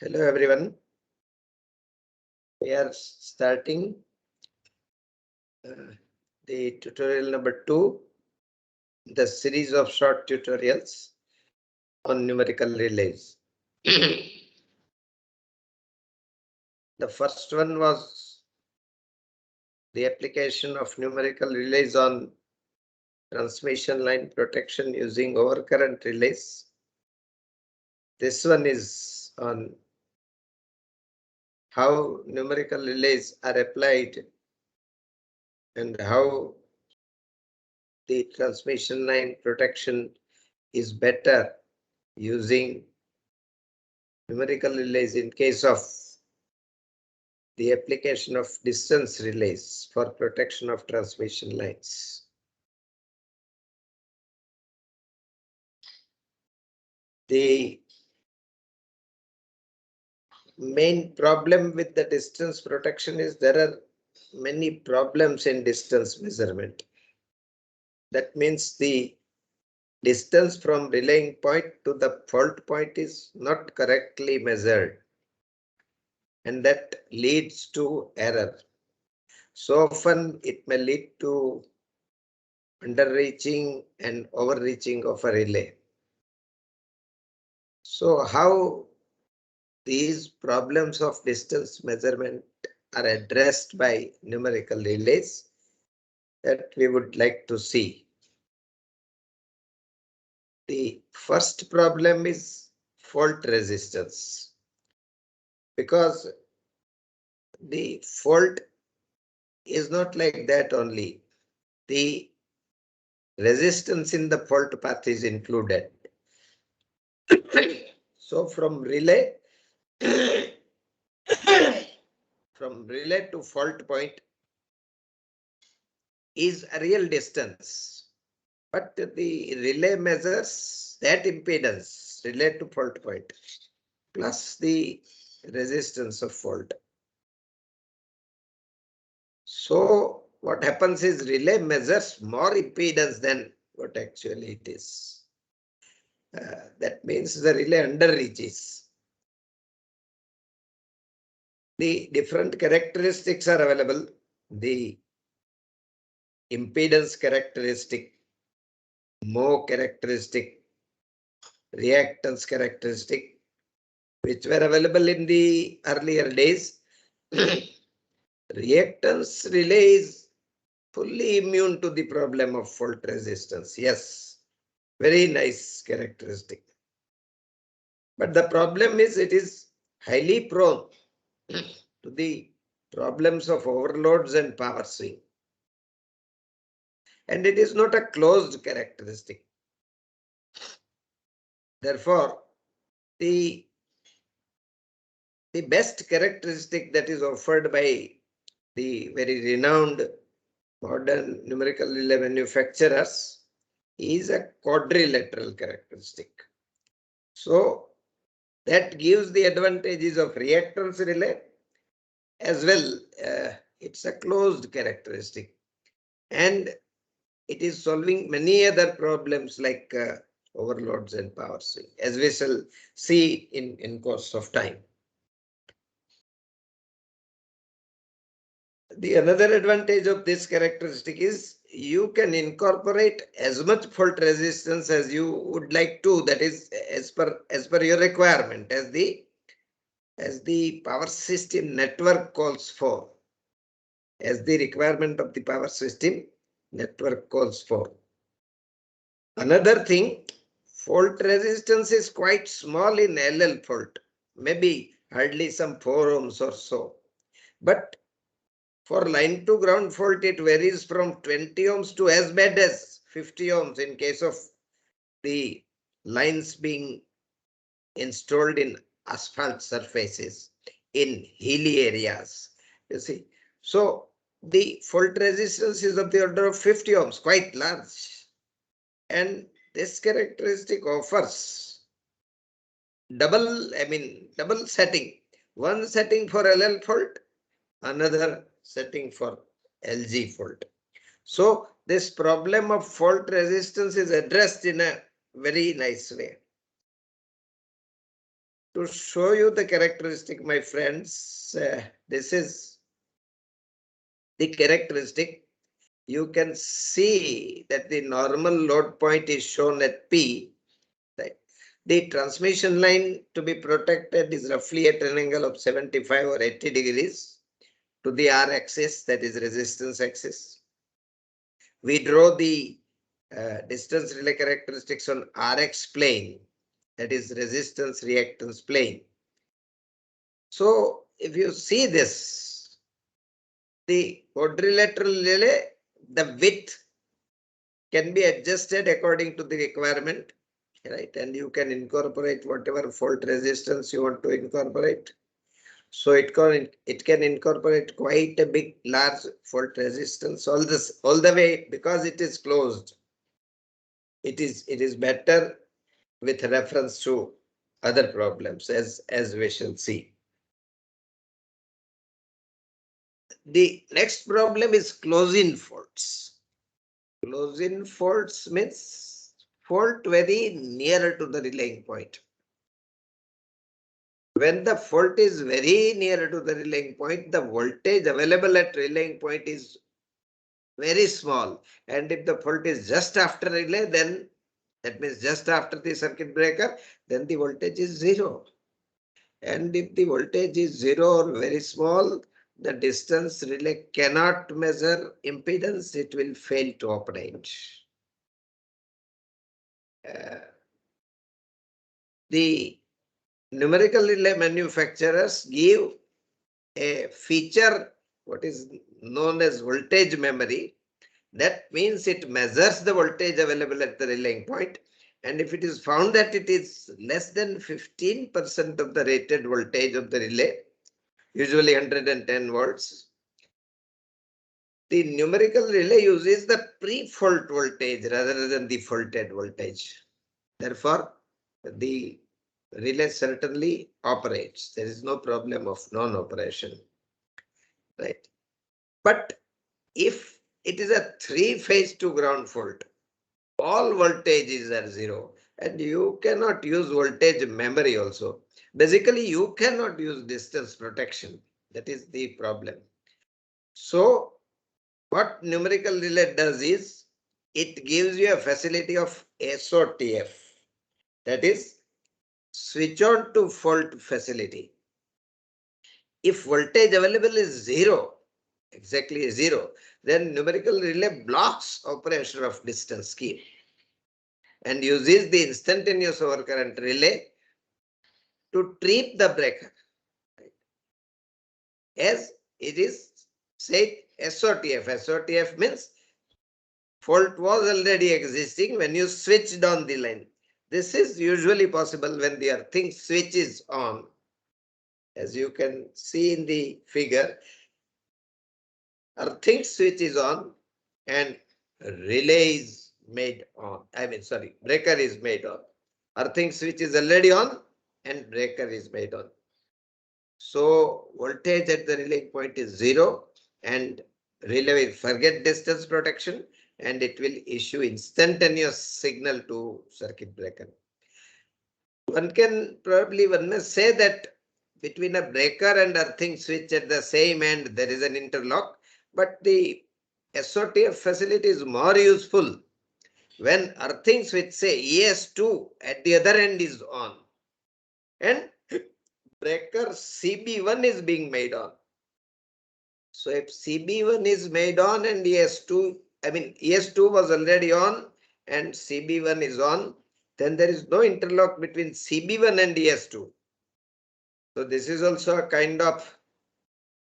Hello everyone. We are starting the tutorial number 2, the series of short tutorials on numerical relays. The first one was the application of numerical relays on transmission line protection using overcurrent relays. This one is on how numerical relays are applied and how the transmission line protection is better using numerical relays in case of the application of distance relays for protection of transmission lines. The main problem with the distance protection is there are many problems in distance measurement. That means the distance from relaying point to the fault point is not correctly measured, and that leads to error. So often it may lead to underreaching and overreaching of a relay. So how these problems of distance measurement are addressed by numerical relays, that we would like to see. The first problem is fault resistance, because the fault is not like that only. The resistance in the fault path is included. So from relay to fault point is a real distance, but the relay measures that impedance relay to fault point plus the resistance of fault. So what happens is relay measures more impedance than what actually it is. That means the relay underreaches. The different characteristics are available. The impedance characteristic, mho characteristic, reactance characteristic, which were available in the earlier days. Reactance relay is fully immune to the problem of fault resistance. Yes, very nice characteristic. But the problem is it is highly prone to the problems of overloads and power swing. And it is not a closed characteristic. Therefore, the best characteristic that is offered by the very renowned modern numerical relay manufacturers is a quadrilateral characteristic. So that gives the advantages of reactance relay as well. It's a closed characteristic, and it is solving many other problems like overloads and power swing, as we shall see in course of time. The another advantage of this characteristic is you can incorporate as much fault resistance as you would like to, that is as per your requirement, as the power system network calls for, as the requirement of the power system network calls for. Another thing, fault resistance is quite small in LL fault, maybe hardly some 4 ohms or so, but for line to ground fault, it varies from 20 ohms to as bad as 50 ohms in case of the lines being installed in asphalt surfaces, in hilly areas. You see, so the fault resistance is of the order of 50 ohms, quite large. And this characteristic offers double setting. One setting for LL fault, another setting for LG fault. So this problem of fault resistance is addressed in a very nice way. To show you the characteristic, my friends, this is the characteristic. You can see that the normal load point is shown at P. Right. The transmission line to be protected is roughly at an angle of 75 or 80 degrees to the R axis, that is resistance axis. We draw the distance relay characteristics on Rx plane, that is resistance reactance plane. So if you see this, the quadrilateral relay, the width can be adjusted according to the requirement, right? And you can incorporate whatever fault resistance you want to incorporate. So it can incorporate quite a big large fault resistance all the way, because it is closed. It is better with reference to other problems, as we shall see. The next problem is close-in faults. Close-in faults means fault very near to the relaying point. When the fault is very near to the relaying point, the voltage available at relaying point is very small. And if the fault is just after relay, then that means just after the circuit breaker, then the voltage is zero. And if the voltage is zero or very small, the distance relay cannot measure impedance, it will fail to operate. The numerical relay manufacturers give a feature, what is known as voltage memory. That means it measures the voltage available at the relaying point, and if it is found that it is less than 15% of the rated voltage of the relay, usually 110 volts, the numerical relay uses the pre-fault voltage rather than the faulted voltage. Therefore, the relay certainly operates. There is no problem of non-operation, right? But if it is a three-phase to ground fault, all voltages are zero, and you cannot use voltage memory also. Basically, you cannot use distance protection. That is the problem. So what numerical relay does is, it gives you a facility of SOTF. That is switch on to fault facility. If voltage available is zero, exactly zero, then numerical relay blocks operation of distance scheme and uses the instantaneous overcurrent relay to trip the breaker. As it is said, SOTF. SOTF means fault was already existing when you switched on the line. This is usually possible when the earthing switch is on. As you can see in the figure, earthing switch is on and relay is made on. Breaker is made on. Earthing switch is already on and breaker is made on. So voltage at the relaying point is zero, and relay will forget distance protection and it will issue instantaneous signal to circuit breaker. One may say that between a breaker and earthing switch at the same end there is an interlock, but the SOTF facility is more useful when earthing switch, say ES2, at the other end is on and breaker CB1 is being made on. So if CB1 is made on and ES2 was already on and CB1 is on, then there is no interlock between CB1 and ES2. So this is also a kind of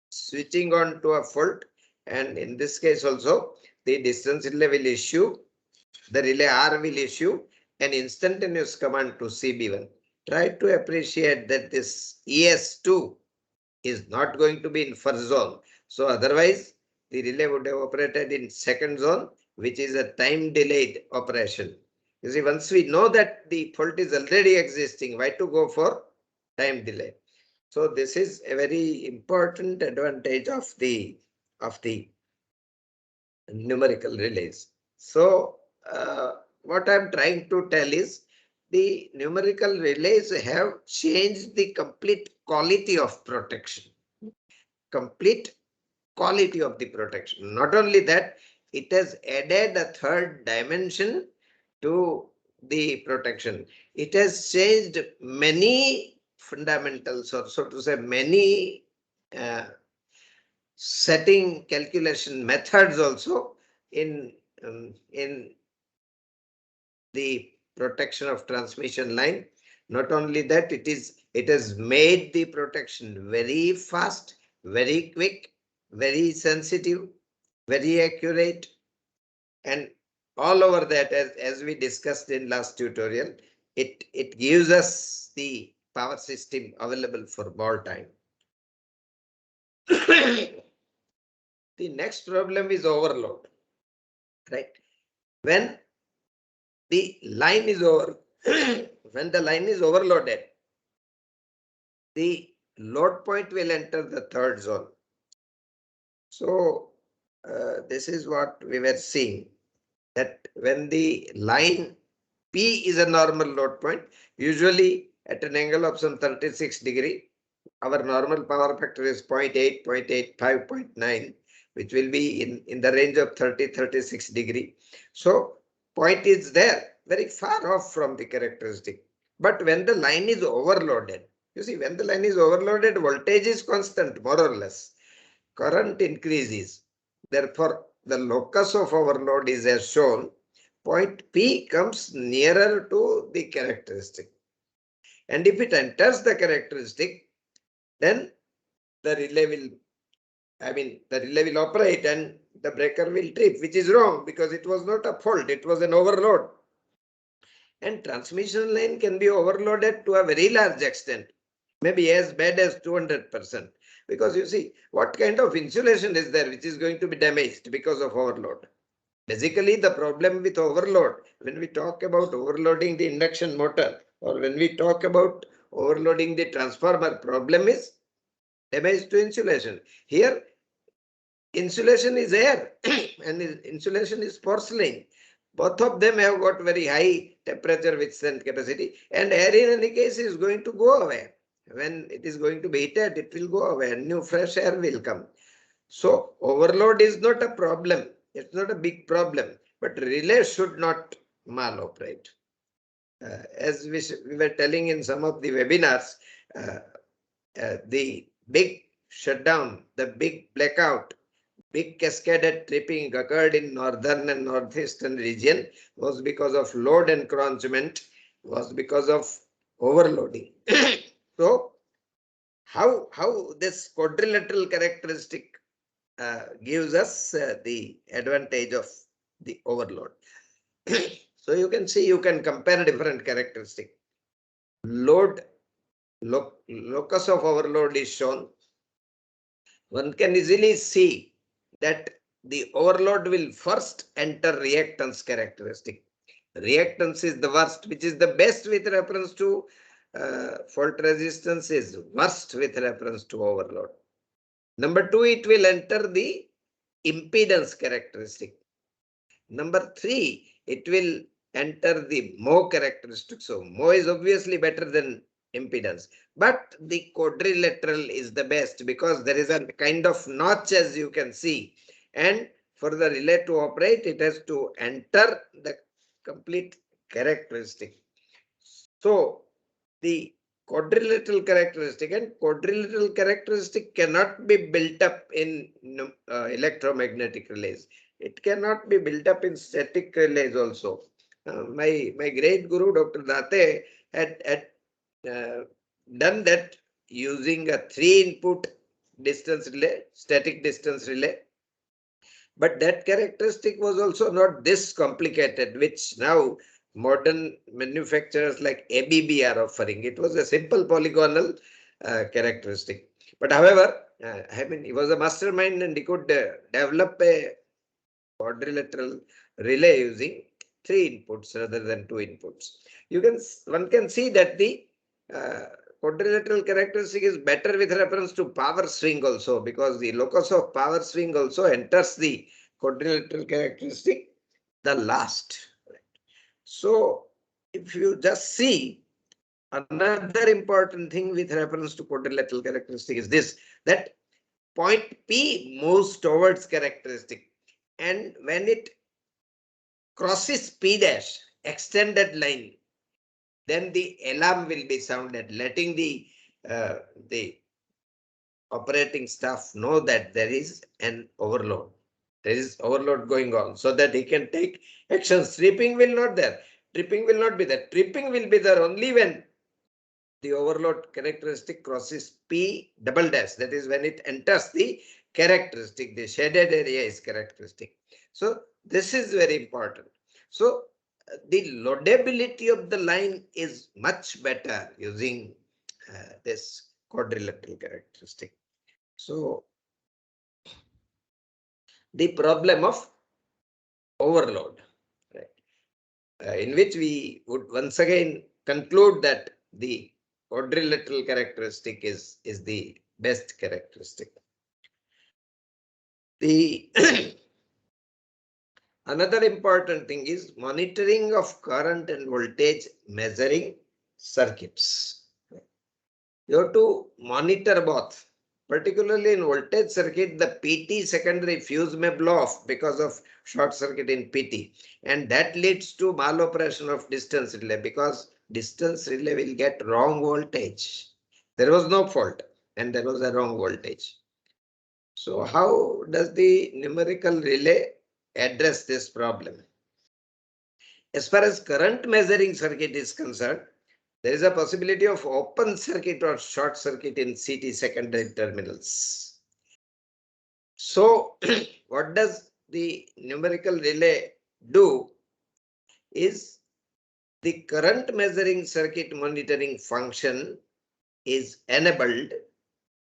switching on to a fault, and in this case also the distance relay will issue, the relay R will issue an instantaneous command to CB1. Try to appreciate that this ES2 is not going to be in first zone. So otherwise the relay would have operated in second zone, which is a time delayed operation. You see, once we know that the fault is already existing, why to go for time delay? So this is a very important advantage of the numerical relays. So what I'm trying to tell is, the numerical relays have changed the complete quality of protection. Complete quality of the protection. Not only that, it has added a third dimension to the protection. It has changed many fundamentals, or so to say, many uh, setting calculation methods also in the protection of transmission line. Not only that, it has made the protection very fast, very quick, very sensitive, very accurate, and all over that, as we discussed in last tutorial, it gives us the power system available for more time. The next problem is overload, right? When the line is when the line is overloaded, the load point will enter the third zone. So this is what we were seeing, that when the line P is a normal load point, usually at an angle of some 36 degree, our normal power factor is 0.8, 0.85, 0.9, which will be in the range of 36 degree. So point is there, very far off from the characteristic. But when the line is overloaded, you see, when the line is overloaded, voltage is constant, more or less. Current increases. Therefore, the locus of overload is as shown. Point P comes nearer to the characteristic. And if it enters the characteristic, then the relay will operate and the breaker will trip, which is wrong because it was not a fault, it was an overload. And transmission line can be overloaded to a very large extent, maybe as bad as 200%. Because you see, what kind of insulation is there which is going to be damaged because of overload? Basically, the problem with overload, when we talk about overloading the induction motor or when we talk about overloading the transformer, problem is damage to insulation. Here, insulation is air and insulation is porcelain. Both of them have got very high temperature withstand capacity, and air in any case is going to go away. When it is going to be heated, it will go away and new fresh air will come. So overload is not a problem. It's not a big problem, but relay should not maloperate. As we were telling in some of the webinars, the big shutdown, the big blackout, big cascaded tripping occurred in northern and northeastern region was because of load encroachment, was because of overloading. So how this quadrilateral characteristic gives us the advantage of the overload. So you can see, you can compare different characteristics. Locus of overload is shown. One can easily see that the overload will first enter reactance characteristic. Reactance is the worst, which is the best with reference to fault resistance, is worst with reference to overload. Number two, it will enter the impedance characteristic. Number three, it will enter the mho characteristic. So mho is obviously better than impedance, but the quadrilateral is the best because there is a kind of notch, as you can see, and for the relay to operate, it has to enter the complete characteristic. So the quadrilateral characteristic, and quadrilateral characteristic cannot be built up in electromagnetic relays. It cannot be built up in static relays also. My great guru Dr. Date had done that using a 3-input distance relay, static distance relay. But that characteristic was also not this complicated, which now modern manufacturers like ABB are offering. It was a simple polygonal characteristic. But however, he was a mastermind and he could develop a quadrilateral relay using 3 inputs rather than 2 inputs. One can see that the quadrilateral characteristic is better with reference to power swing also, because the locus of power swing also enters the quadrilateral characteristic the last. So if you just see, another important thing with reference to quadrilateral characteristic is this, that point P moves towards characteristic, and when it crosses P dash, extended line, then the alarm will be sounded, letting the operating staff know that there is an overload. There is overload going on, so that he can take actions. Tripping will not there. Tripping will not be there. Tripping will be there only when the overload characteristic crosses P double dash. That is when it enters the characteristic. The shaded area is characteristic. So this is very important. So the loadability of the line is much better using this quadrilateral characteristic. So the problem of overload, right, in which we would once again conclude that the quadrilateral characteristic is the best characteristic. The another important thing is monitoring of current and voltage measuring circuits. You have to monitor both. Particularly in voltage circuit, the PT secondary fuse may blow off because of short circuit in PT, and that leads to maloperation of distance relay, because distance relay will get wrong voltage. There was no fault and there was a wrong voltage. So how does the numerical relay address this problem? As far as current measuring circuit is concerned, there is a possibility of open circuit or short circuit in CT secondary terminals. So what does the numerical relay do is, the current measuring circuit monitoring function is enabled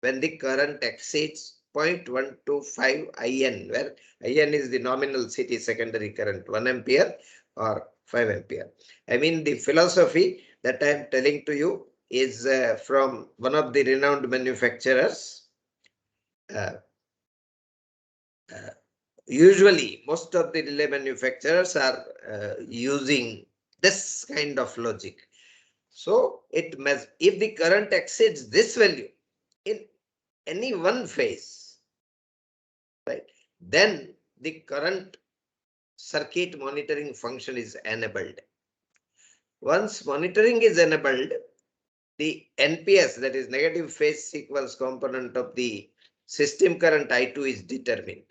when the current exceeds 0.125 IN, where IN is the nominal CT secondary current, 1 ampere or 5 ampere. I mean, the philosophy that I am telling to you is from one of the renowned manufacturers. Usually, most of the relay manufacturers are using this kind of logic. So, if the current exceeds this value in any one phase, right, then the current circuit monitoring function is enabled. Once monitoring is enabled, the NPS, that is negative phase sequence component of the system current I2, is determined.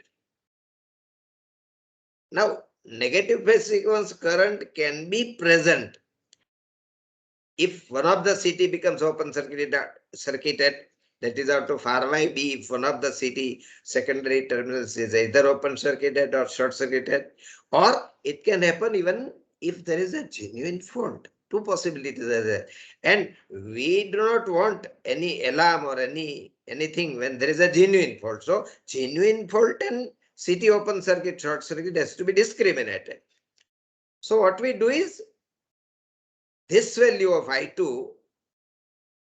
Now, negative phase sequence current can be present if one of the CT becomes open circuited, that is out of RYB, if one of the CT secondary terminals is either open circuited or short circuited, or it can happen even if there is a genuine fault. Two possibilities are there, and we do not want any alarm or anything when there is a genuine fault. So genuine fault and CT open circuit, short circuit has to be discriminated. So what we do is, this value of I2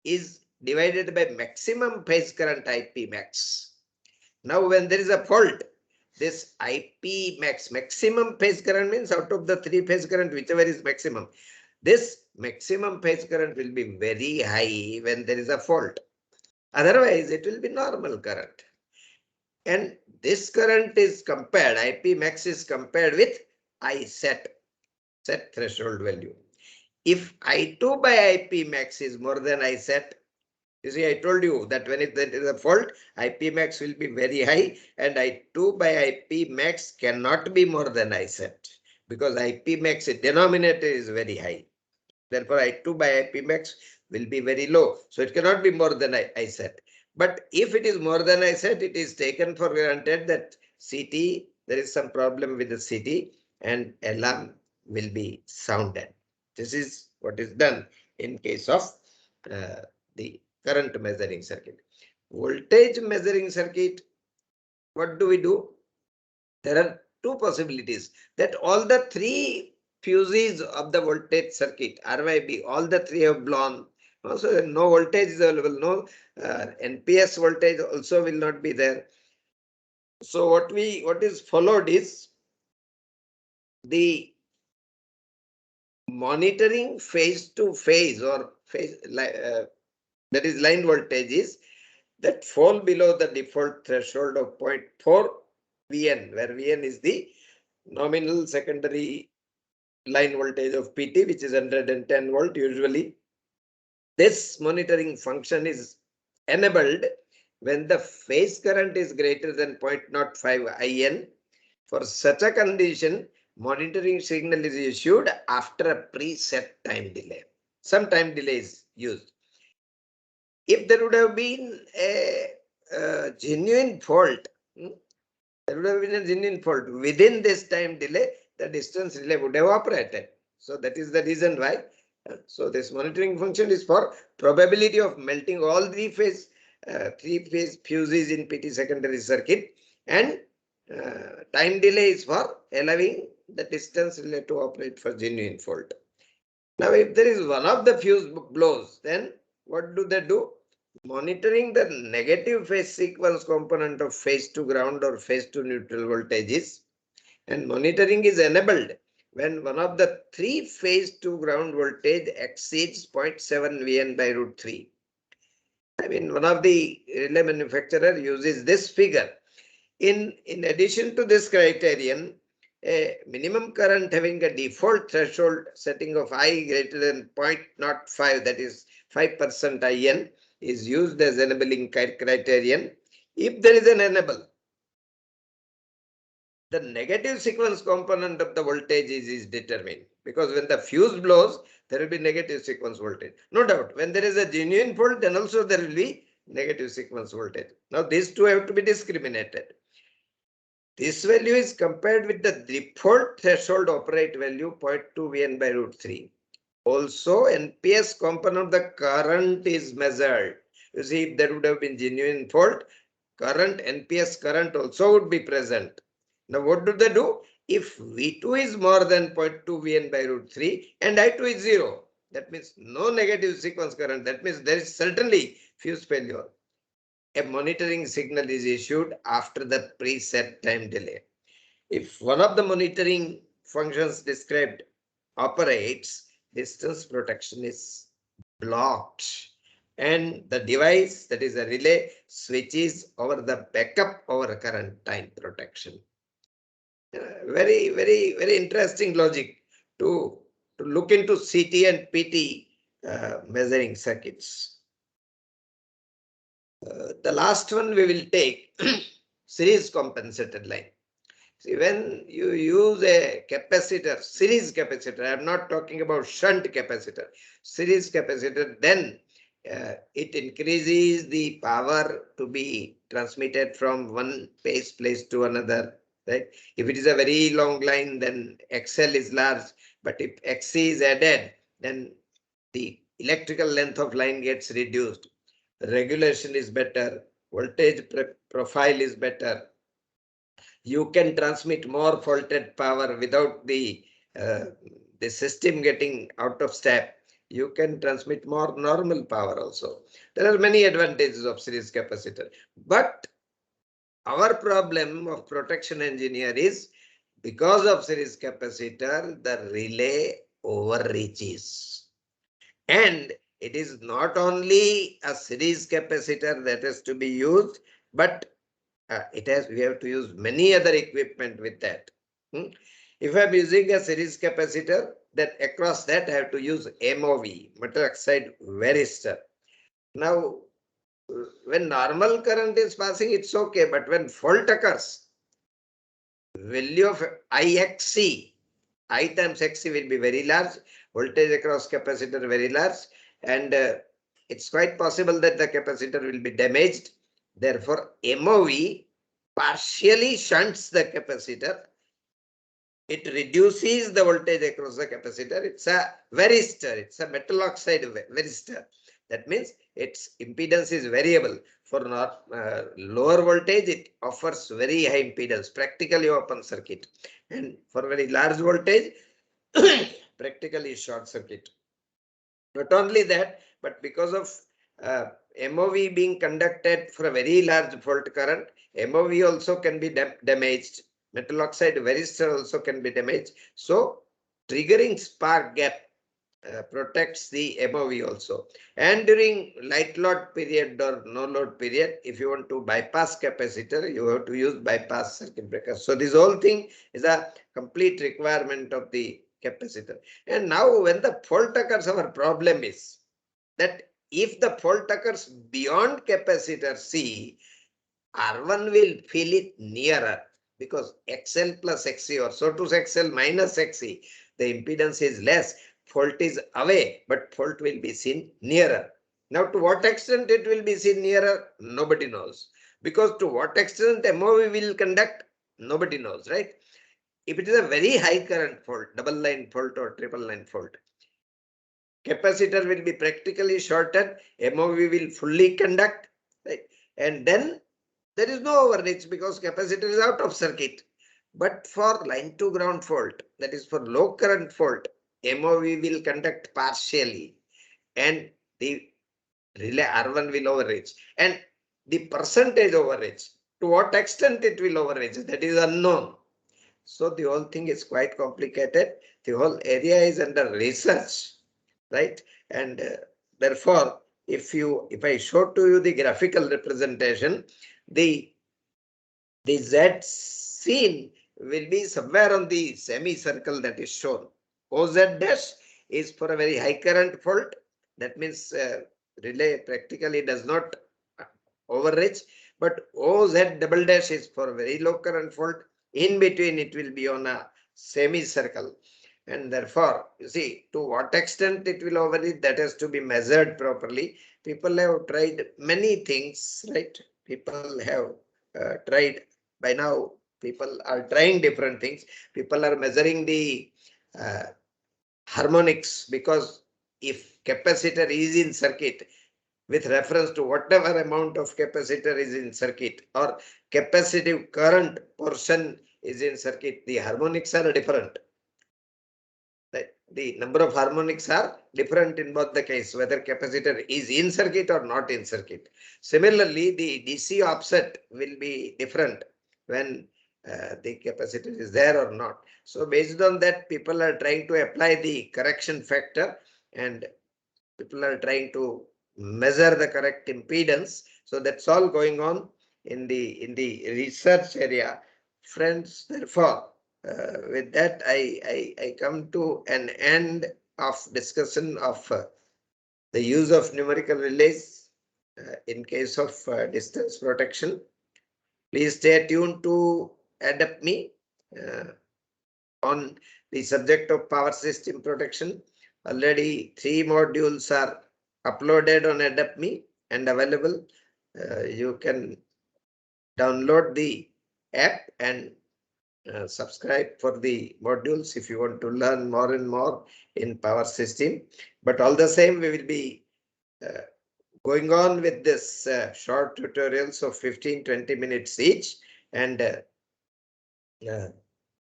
is divided by maximum phase current IP max. Now when there is a fault, this IP max, maximum phase current, means out of the three phase current, whichever is maximum, this maximum phase current will be very high when there is a fault. Otherwise, it will be normal current. And this current is compared, IP max is compared with I set threshold value. If I2 by IP max is more than I set, you see, I told you that when there is a fault, IP max will be very high, and I2 by IP max cannot be more than I set, because IP max denominator is very high. Therefore, I2 by IP max will be very low. So it cannot be more than I set. But if it is more than I set, it is taken for granted that CT, there is some problem with the CT, and alarm will be sounded. This is what is done in case of the current measuring circuit. Voltage measuring circuit, what do we do? There are two possibilities, that all the three fuses of the voltage circuit, RYB, all the three have blown. Also, no voltage is available, no NPS voltage also will not be there. So what is followed is, the monitoring phase to phase or that is line voltages that fall below the default threshold of 0.4 Vn, where Vn is the nominal secondary line voltage of PT, which is 110 volt usually. This monitoring function is enabled when the phase current is greater than 0.05 In. For such a condition, monitoring signal is issued after a preset time delay. Some time delay is used. If there would have been a genuine fault, there would have been a genuine fault within this time delay, the distance relay would have operated. So that is the reason why. So this monitoring function is for probability of melting all three-phase fuses in PT secondary circuit, and time delay is for allowing the distance relay to operate for genuine fault. Now, if there is one of the fuse blows, then what do they do? Monitoring the negative phase sequence component of phase to ground or phase to neutral voltages, and monitoring is enabled when one of the three phase to ground voltage exceeds 0.7 Vn by root 3. I mean, one of the relay manufacturer uses this figure. In addition to this criterion, a minimum current having a default threshold setting of I greater than 0.05, that is 5% IN, is used as enabling criterion. If there is an enable, the negative sequence component of the voltage is determined, because when the fuse blows, there will be negative sequence voltage. No doubt, when there is a genuine fault, then also there will be negative sequence voltage. Now, these two have to be discriminated. This value is compared with the default threshold operate value 0.2 Vn by root 3. Also, NPS component of the current is measured. You see, if there would have been genuine fault, current, NPS current also would be present. Now, what do they do? If V2 is more than 0.2 Vn by root 3 and I2 is 0, that means no negative sequence current. That means there is certainly fuse failure. A monitoring signal is issued after the preset time delay. If one of the monitoring functions described operates, distance protection is blocked, and the device, that is a relay, switches over the backup over current time protection. Very, very, very interesting logic to look into CT and PT measuring circuits. The last one we will take series compensated line. See, when you use a capacitor, series capacitor, I am not talking about shunt capacitor, series capacitor, then it increases the power to be transmitted from one place to another. Right? If it is a very long line, then XL is large, but if XC is added, then the electrical length of line gets reduced. The regulation is better, voltage profile is better. You can transmit more faulted power without the system getting out of step. You can transmit more normal power also. There are many advantages of series capacitor. But our problem of protection engineer is, because of series capacitor, the relay overreaches. And it is not only a series capacitor that has to be used, but we have to use many other equipment with that. If I'm using a series capacitor, then across that I have to use MOV, metal oxide varistor. Now, when normal current is passing, it's okay, but when fault occurs, value of IXC, I times XC will be very large, voltage across capacitor very large, and it's quite possible that the capacitor will be damaged. Therefore, MOV partially shunts the capacitor. It reduces the voltage across the capacitor. It's a varistor. It's a metal oxide varistor. That means its impedance is variable. For lower voltage, it offers very high impedance, practically open circuit. And for very large voltage, practically short circuit. Not only that, but because of MOV being conducted for a very large fault current, MOV also can be damaged. Metal oxide varistor also can be damaged. So triggering spark gap protects the MOV also. And during light load period or no load period, if you want to bypass capacitor, you have to use bypass circuit breaker. So this whole thing is a complete requirement of the capacitor. And now when the fault occurs, our problem is that if the fault occurs beyond capacitor C, R1 will feel it nearer because XL plus XC, or so to XL minus XC, the impedance is less, fault is away, but fault will be seen nearer. Now, to what extent it will be seen nearer, nobody knows. Because to what extent MOV will conduct, nobody knows, right? If it is a very high current fault, double line fault or triple line fault, capacitor will be practically shorted, MOV will fully conduct, right? And then there is no overreach because capacitor is out of circuit. But for line to ground fault, that is for low current fault, MOV will conduct partially and the relay R1 will overreach. And the percentage overreach, to what extent it will overreach, that is unknown. So the whole thing is quite complicated. The whole area is under research, right? And therefore, if I show to you the graphical representation, the Z seen will be somewhere on the semicircle that is shown. OZ dash is for a very high current fault. That means relay practically does not overreach, but OZ double dash is for very low current fault. In between, it will be on a semicircle. And therefore, you see, to what extent it will overreach, that has to be measured properly. People have tried many things, right? People have tried. By now, people are trying different things. People are measuring the uh, harmonics, because if capacitor is in circuit, with reference to whatever amount of capacitor is in circuit or capacitive current portion is in circuit, the harmonics are different. The number of harmonics are different in both the case, whether capacitor is in circuit or not in circuit. Similarly, the DC offset will be different when the capacitor is there or not. So based on that, people are trying to apply the correction factor, and people are trying to measure the correct impedance. So that's all going on in the research area, friends. Therefore, with that, I come to an end of discussion of the use of numerical relays in case of distance protection. Please stay tuned to Adapt Me on the subject of power system protection. Already 3 modules are uploaded on Adapt Me and available. You can download the app and subscribe for the modules if you want to learn more and more in power system. But all the same, we will be going on with this short tutorials of 15-20 minutes each, and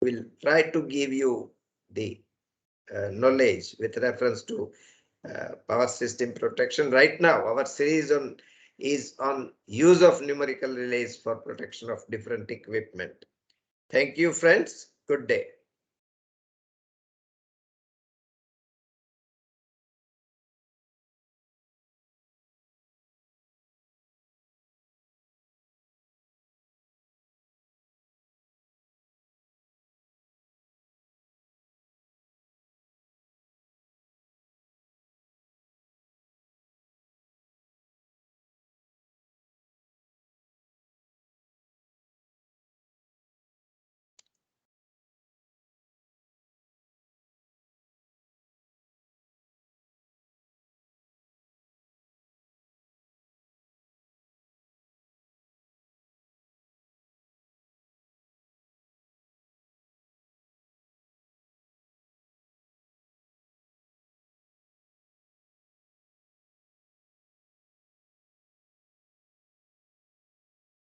we'll try to give you the knowledge with reference to power system protection. Right now, our series is on use of numerical relays for protection of different equipment. Thank you, friends. Good day.